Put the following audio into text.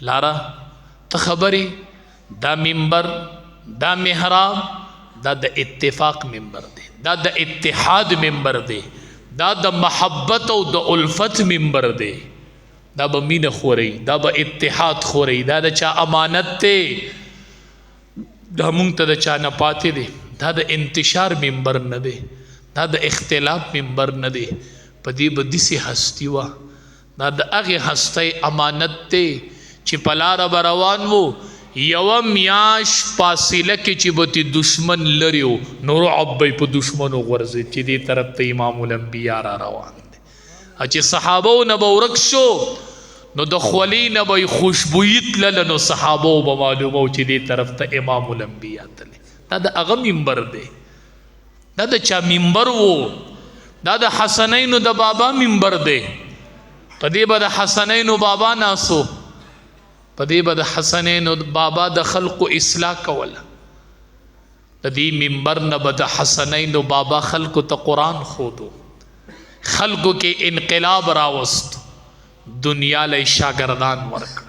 لارا ته خبرې دا منبر دا محراب دا د اتفاق منبر دی دا د اتحاد منبر دی دا د محبت او د الفت منبر دی دا به مینه خوري دا به اتحاد خوري دا د چا امانت دی دا مونږ ته د چا نه پاتې دی دا د انتشار منبر نه دی دا د اختلاف منبر نه دی په دې به داسې هستي وه دا د هغې هستۍ امانت دی چې په لاره به روان وو یوه میاشت فاصله کې چې به تی دشمن لرې و نو رعب به په دشمنو غورځېد چې دې طرف ته امام الانبیا را روان دی چې صحابو نه به ورک شو نو د خولې نه به خوشبویي تلله نو صحابو به معلومه و چې دې طرف ته امام الانبیا تللی دا د هغه منبر دی دا د چا منبر و دا د حسنینو د بابا منبر دی په دې به د حسنینو بابا ناسو په دې به د حسنینو بابا د خلقو اصلاح کوله د دې منبر نه به د حسنینو بابا خلقو ته قرآن ښودو خلقو کې انقلاب راوست دنیا له شاګردان ورکړ